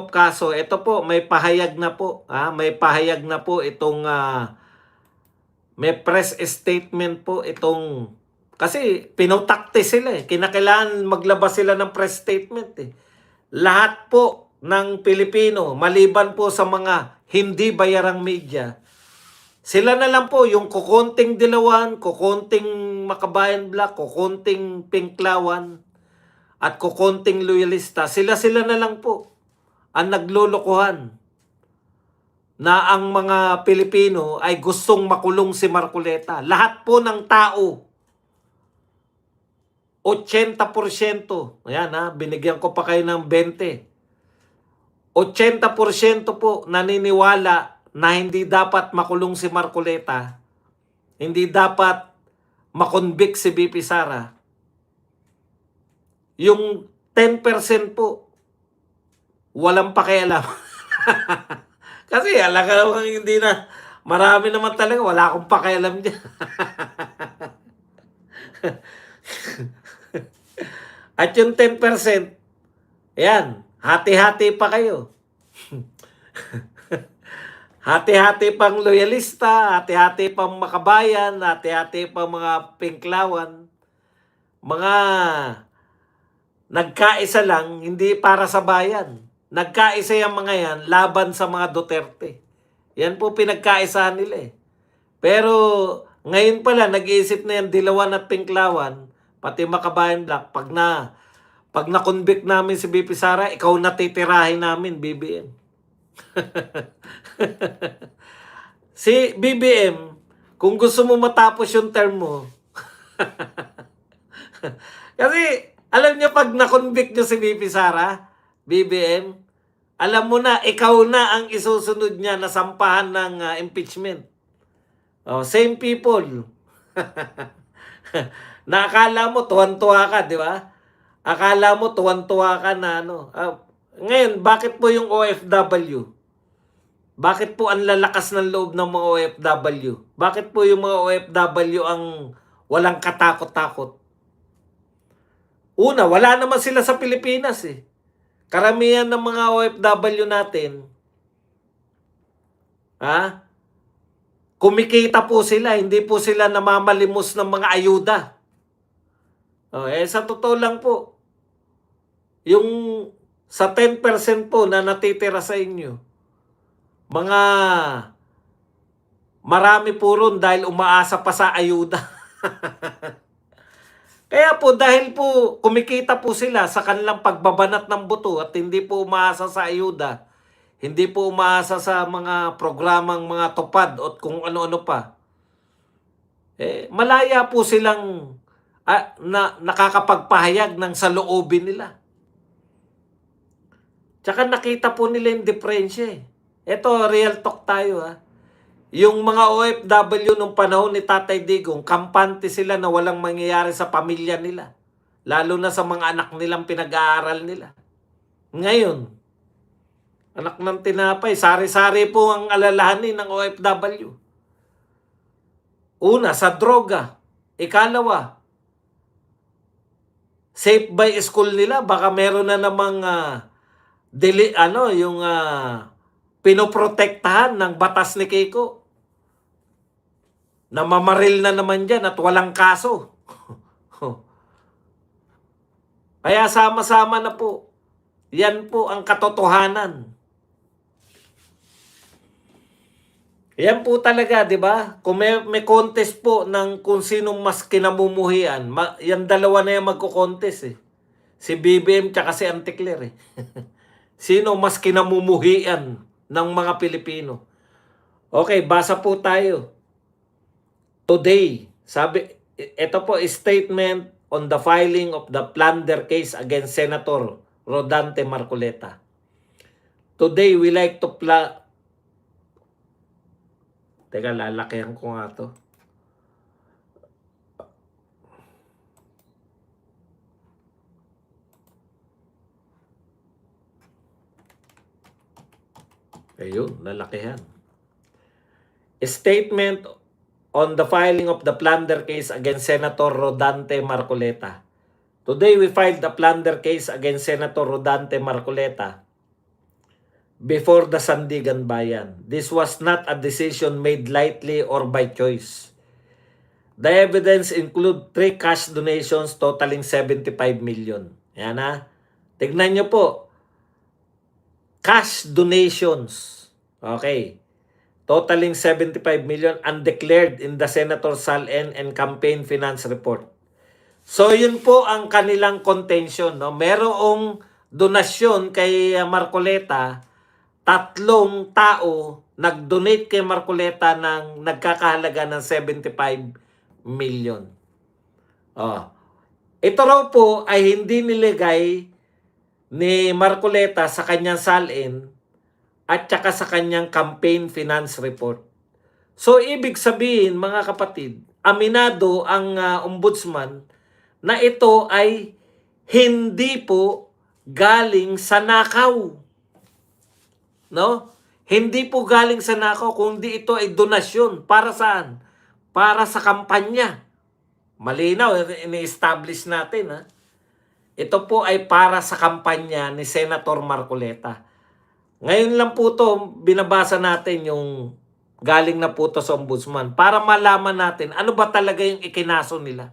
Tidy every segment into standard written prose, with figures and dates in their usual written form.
kaso, ito po, may pahayag na po. May pahayag na po itong, may press statement po itong, kasi pinautakte sila eh. Kinakailangan maglabas sila ng press statement eh. Lahat po ng Pilipino, maliban po sa mga hindi bayarang media, sila na lang po yung kukonting Dilawan, kukonting Makabayan Black, kukonting Pinklawan, at kukonting loyalista. Sila-sila na lang po ang naglolokohan na ang mga Pilipino ay gustong makulong si Marcoleta. Lahat po ng tao, 80%, ayan binigyan ko pa kayo ng 20. 80% po naniniwala na hindi dapat makulong si Marcoleta, hindi dapat makonvict si BP Sara. Yung 10% po, walang pakialam. Kasi alam ka naman hindi na, marami naman talaga, wala akong pakialam dyan. At yung 10%, ayan, hati-hati pa kayo. Hati-hati pang loyalista, hati-hati pang Makabayan, hati-hati pang mga Pinklawan. Mga nagkaisa lang, hindi para sa bayan. Nagkaisa yung mga yan laban sa mga Duterte. Yan po pinagkaisahan nila eh. Pero ngayon pala, nag-iisip na yan Dilawan at Pinklawan, pati Makabayan Black, pag na-convict namin si BP Sara, ikaw natitirahin namin, BBM. Si BBM, kung gusto mo matapos yung term mo, kasi alam niyo pag na-convict nyo si BP Sara, BBM, alam mo na, ikaw na ang isusunod niya na sampahan ng impeachment. Same people. Na akala mo tuwan-tuwa ka, di ba? Akala mo tuwan-tuwa ka na ano. Ngayon, bakit po yung OFW? Bakit po ang lalakas ng loob ng mga OFW? Bakit po yung mga OFW ang walang katakot-takot? Una, wala naman sila sa Pilipinas eh. Karamihan ng mga OFW natin, kumikita po sila, hindi po sila namamalimos ng mga ayuda. Sa totoo lang po, yung sa 10% po na natitira sa inyo, mga marami po ron dahil umaasa pa sa ayuda. Kaya po dahil po kumikita po sila sa kanilang pagbabanat ng buto at hindi po umaasa sa ayuda, hindi po umaasa sa mga programang mga tupad at kung ano-ano pa, malaya po silang nakakapagpahayag ng saloobin nila. Tsaka nakita po nila yung diferensya eh. Ito, real talk tayo Yung mga OFW nung panahon ni Tatay Digong, kampante sila na walang mangyayari sa pamilya nila. Lalo na sa mga anak nilang pinag-aaral nila. Ngayon, anak ng tinapay, sari-sari po ang alalahanin ng OFW. Una, sa droga. Ikalawa, safe by school nila. Baka meron na namang pinoprotektahan ng batas ni Kiko. Namamaril na naman dyan at walang kaso. Kaya sama-sama na po. Yan po ang katotohanan. Yan po talaga, di ba? Kung may contest po ng kung sinong mas kinamumuhian, yan dalawa na yan magko-contest eh. Si BBM tsaka si Anticler eh. Sino mas kinamumuhian ng mga Pilipino? Okay, basa po tayo. Today, sabi, ito po statement on the filing of the plunder case against Senator Rodante Marcoleta. Today, we like to Teka, lalakihan ko nga to. Ayun, lalakihan. Statement on the filing of the plunder case against Senator Rodante Marcoleta. Today, we filed the plunder case against Senator Rodante Marcoleta before the Sandigan Bayan. This was not a decision made lightly or by choice. The evidence include 3 cash donations totaling 75 million. Yan ha. Tignan nyo po. Cash donations. Okay. Totaling 75 million undeclared in the Senator Sal-en and campaign finance report. So yun po ang kanilang contention. No? Merong donasyon kay Marcoleta, 3 tao nag-donate kay Marcoleta ng nagkakahalaga ng 75 million. Oh. Ito raw po ay hindi nilagay ni Marcoleta sa kanyang Sal-en at saka sa kanyang campaign finance report. So ibig sabihin mga kapatid, aminado ang ombudsman na ito ay hindi po galing sa nakaw. No? Hindi po galing sa nakaw, kundi ito ay donasyon. Para saan? Para sa kampanya. Malinaw, ini-establish natin. Ha? Ito po ay para sa kampanya ni Senator Marcoleta. Ngayon lang po to binabasa natin yung galing na po to sa ombudsman para malaman natin ano ba talaga yung ikinaso nila.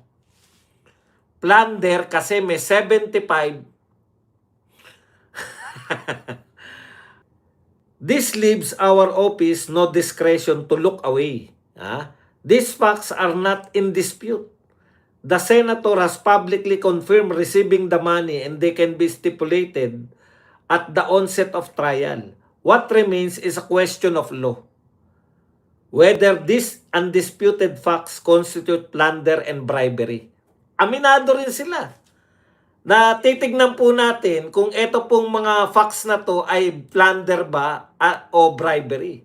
Plunder kasi may 75. This leaves our office no discretion to look away. These facts are not in dispute. The senator has publicly confirmed receiving the money and they can be stipulated at the onset of trial. What remains is a question of law. Whether these undisputed facts constitute plunder and bribery. Aminado rin sila. Na titignan po natin kung ito pong mga facts na to ay plunder ba o bribery.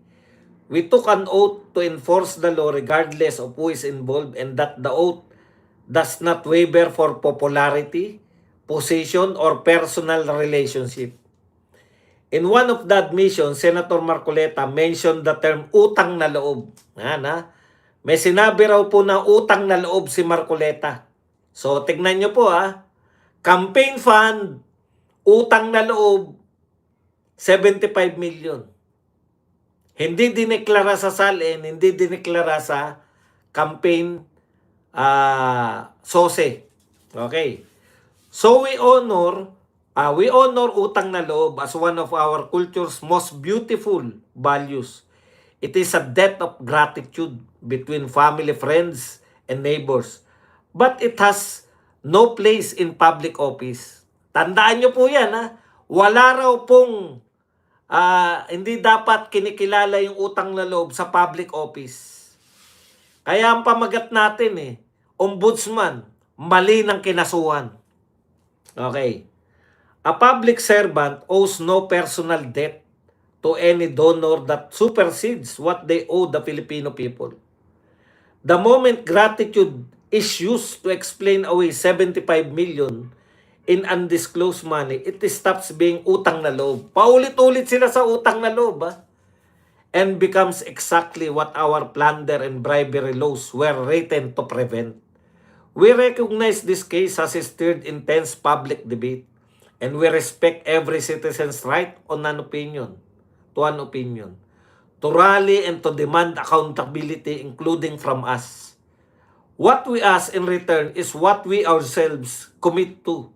We took an oath to enforce the law regardless of who is involved and that the oath does not waver for popularity, position, or personal relationship. In one of the admissions, Senator Marcoleta mentioned the term utang na loob. May sinabi raw po na utang na loob si Marcoleta. So, tignan nyo po campaign fund, utang na loob, 75 million. Hindi dineklara sa Sal-en, hindi dineklara sa campaign SOSE. Okay. So, we honor utang na loob as one of our culture's most beautiful values. It is a debt of gratitude between family, friends, and neighbors. But it has no place in public office. Tandaan nyo po yan. Wala raw pong hindi dapat kinikilala yung utang na loob sa public office. Kaya ang pamagat natin ombudsman, mali ng kinasuhan. Okay. A public servant owes no personal debt to any donor that supersedes what they owe the Filipino people. The moment gratitude is used to explain away 75 million in undisclosed money, it stops being utang na loob. Paulit-ulit sila sa utang na loob and becomes exactly what our plunder and bribery laws were written to prevent. We recognize this case has stirred intense public debate. And we respect every citizen's right on an opinion, to rally and to demand accountability, including from us. What we ask in return is what we ourselves commit to.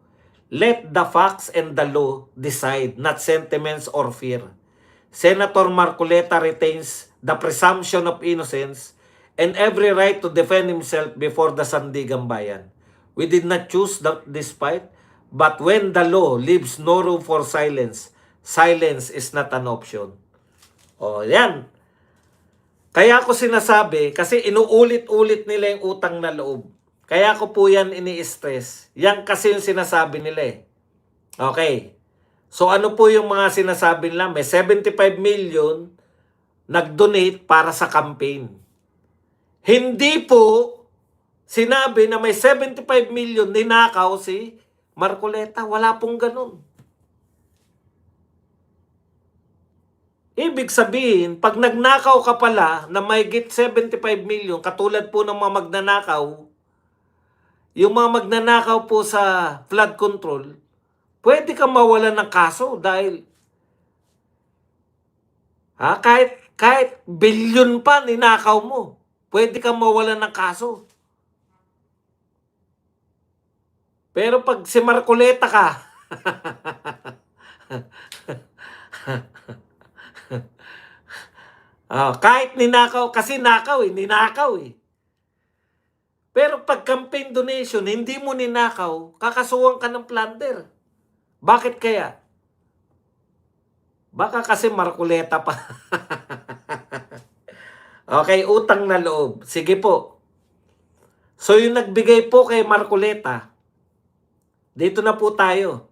Let the facts and the law decide, not sentiments or fear. Senator Marcoleta retains the presumption of innocence and every right to defend himself before the Sandigan Bayan. We did not choose this fight. But when the law leaves no room for silence, silence is not an option. Yan. Kaya ako sinasabi, kasi inuulit-ulit nila yung utang na loob. Kaya ko po yan ini-stress. Yan kasi yung sinasabi nila Okay. So ano po yung mga sinasabi nila? May 75 million nag-donate para sa campaign. Hindi po sinabi na may 75 million ninakaw si Marcoleta. Wala pong ganun. Ibig sabihin, pag nagnakaw ka pala na may git 75 million, katulad po ng mga magnanakaw, yung mga magnanakaw po sa flood control, pwede ka mawalan ng kaso dahil Kahit bilyon pa ninakaw mo, pwede kang mawalan ng kaso. Pero pag si Marcoleta ka, kahit ninakaw, kasi ninakaw eh. Pero pag campaign donation, hindi mo ninakaw, kakasuhan ka ng plunder. Bakit kaya? Baka kasi Marcoleta pa. Okay, utang na loob. Sige po. So yung nagbigay po kay Marcoleta, dito na po tayo.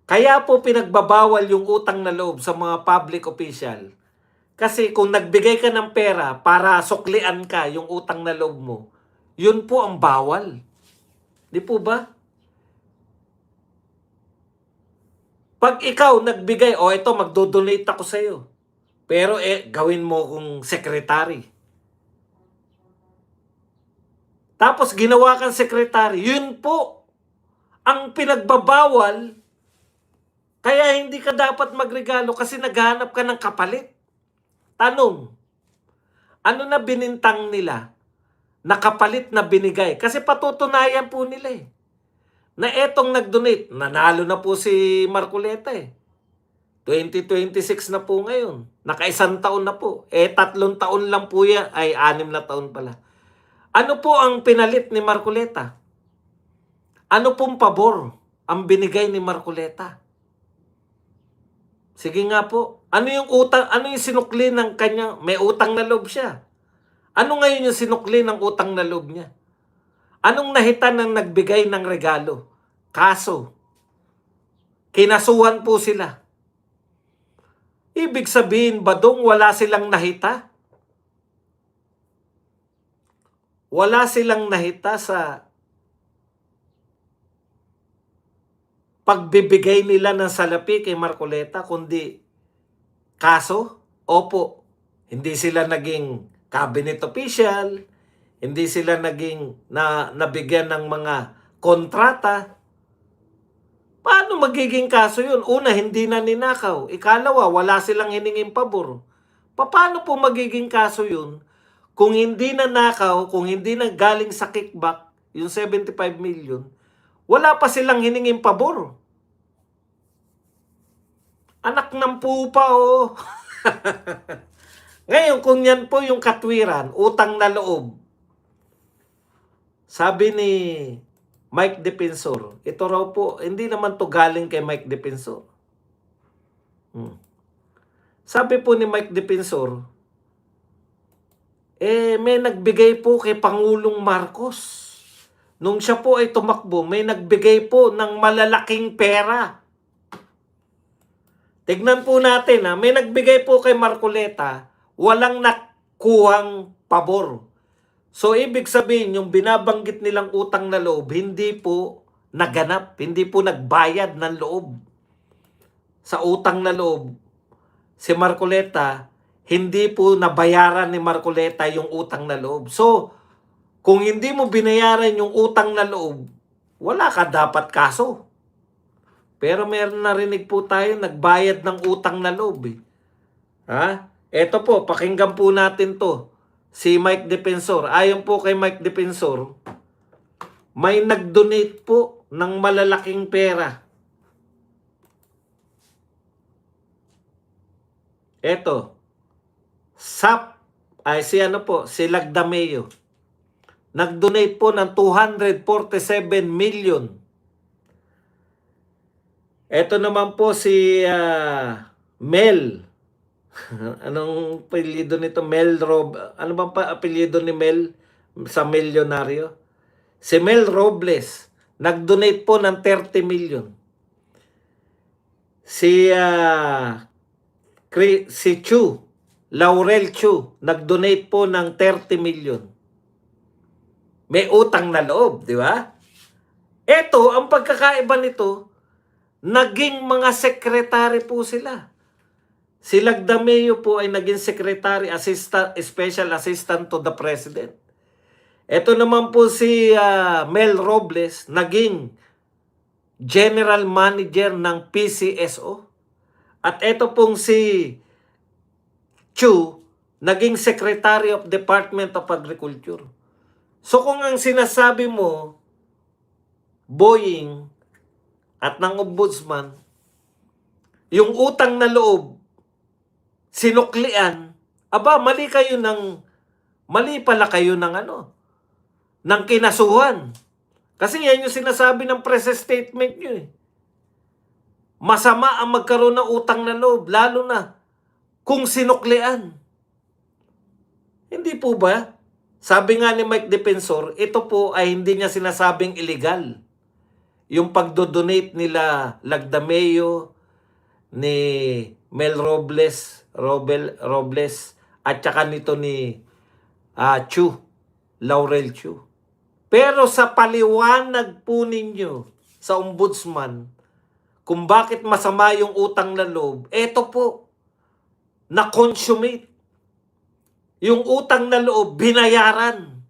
Kaya po pinagbabawal yung utang na loob sa mga public official. Kasi kung nagbigay ka ng pera para suklian ka yung utang na loob mo, yun po ang bawal. Di po ba? Pag ikaw nagbigay, ito magdo-donate ako sa iyo. Pero gawin mo kong secretary. Tapos ginawa kang secretary, yun po ang pinagbabawal. Kaya hindi ka dapat magregalo kasi naghahanap ka ng kapalit. Tanong, ano na binintang nila na kapalit na binigay? Kasi patutunayan po nila na etong nag-donate, nanalo na po si Marcoleta 2026 na po ngayon. Naka-1 taon na po. 3 taon lang po yan. 6 na taon pala. Ano po ang pinalit ni Marcoleta? Ano pong pabor ang binigay ni Marcoleta? Sige nga po. Ano yung utang, ano yung sinukli ng kanyang, may utang na loob siya. Ano ngayon yung sinukli ng utang na loob niya? Anong nahitan ng nagbigay ng regalo? Kaso, kinasuhan po sila. Ibig sabihin ba dong wala silang nahita? Wala silang nahita sa pagbibigay nila ng salapi kay Marcoleta, kundi kaso? Opo, hindi sila naging cabinet official, hindi sila naging nabigyan ng mga kontrata. Paano magiging kaso yun? Una, hindi na ninakaw. Ikalawa, wala silang hiningin pabor. Paano po magiging kaso yun? Kung hindi na nakaw, kung hindi na galing sa kickback, yung 75 million, wala pa silang hiningin pabor. Anak ng pupa, oh. Ngayon, kung yan po yung katwiran, utang na loob, sabi ni Mike Defensor, ito raw po, hindi naman to galing kay Mike Defensor. Sabi po ni Mike Defensor, may nagbigay po kay Pangulong Marcos. Nung siya po ay tumakbo, may nagbigay po ng malalaking pera. Tignan po natin, may nagbigay po kay Marcoleta, walang nakuhang pabor. So, ibig sabihin, yung binabanggit nilang utang na loob, hindi po naganap, hindi po nagbayad ng loob. Sa utang na loob, si Marcoleta, hindi po nabayaran ni Marcoleta yung utang na loob. So, kung hindi mo binayaran yung utang na loob, wala ka dapat kaso. Pero meron narinig po tayo, nagbayad ng utang na loob. Eto po, pakinggan po natin to. Si Mike Defensor. Ayon po kay Mike Defensor, may nag-donate po ng malalaking pera. Eto, si Lagdameo. Nag-donate po ng 247 million. Eto naman po si Mel. Anong apelyido nito? Ano bang apelyido ni Mel sa milyonaryo? Si Mel Robles. Nag-donate po ng 30 million. Si Chu, Laurel Chu, nag-donate po ng 30 million. May utang na loob, di ba? Ito, ang pagkakaiba nito, naging mga sekretary po sila. Si Lagdameo po ay naging secretary, special assistant to the president. Ito naman po si Mel Robles, naging general manager ng PCSO. At ito pong si Chu naging Secretary of Department of Agriculture. So kung ang sinasabi mo, Boying at ng Ombudsman, yung utang na loob, sinuklian, aba, mali pala kayo ng ng kinasuhan. Kasi yan yung sinasabi ng press statement nyo eh. Masama ang magkaroon ng utang na loob, lalo na kung sinuklian. Hindi po ba? Sabi nga ni Mike Defensor, ito po ay hindi niya sinasabing illegal. Yung pagdodonate nila Lagdameo, ni Mel Robles, at saka nito ni Chu, Laurel Chu. Pero sa paliwanag po ninyo sa Ombudsman, kung bakit masama yung utang na loob, eto po, na-consummate. Yung utang na loob, binayaran.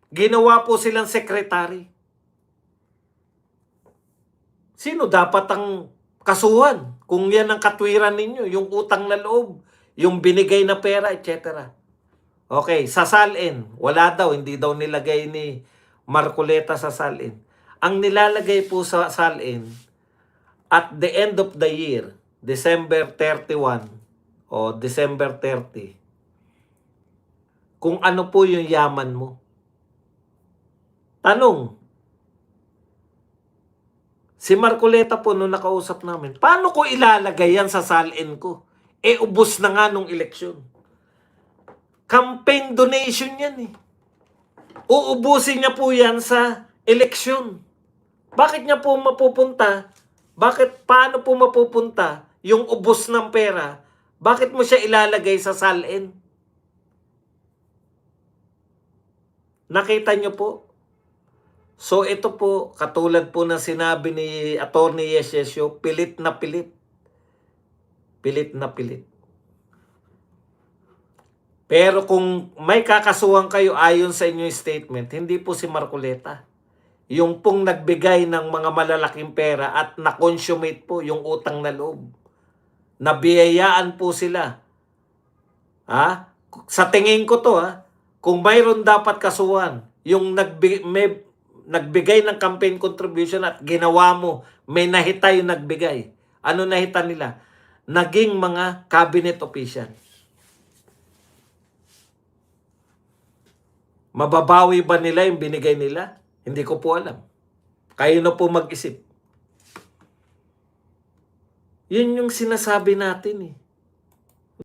Ginawa po silang sekretary. Sino dapat ang kasuhan kung yan ang katwiran ninyo? Yung utang na loob, yung binigay na pera, etc. Okay, sa salin, wala daw, hindi daw nilagay ni Marcoleta sa salin. Ang nilalagay po sa salin, at the end of the year, December 31 o December 30, kung ano po yung yaman mo. Tanong, si Marcoleta po nung nakausap namin, paano ko ilalagay yan sa salin ko? Ubos na nga nung eleksyon. Campaign donation yan eh. Uubusin niya po yan sa eleksyon. Bakit niya po mapupunta? Paano po mapupunta yung ubos ng pera? Bakit mo siya ilalagay sa salin? Nakita niyo po? So ito po, katulad po ng sinabi ni Attorney Yesesio, pilit na pilit. Pilit na pilit. Pero kung may kakasuhan kayo ayon sa inyong statement, hindi po si Marcoleta. Yung pong nagbigay ng mga malalaking pera at na-consummate po yung utang na loob. Nabiyayaan po sila. Sa tingin ko to, kung mayroon dapat kasuhan, yung nagbigay ng campaign contribution at ginawa mo, may nahita yung nagbigay. Ano nahita nila? Naging mga cabinet official. Mababawi ba nila yung binigay nila? Hindi ko po alam. Kayo na po mag-isip. Yun yung sinasabi natin eh.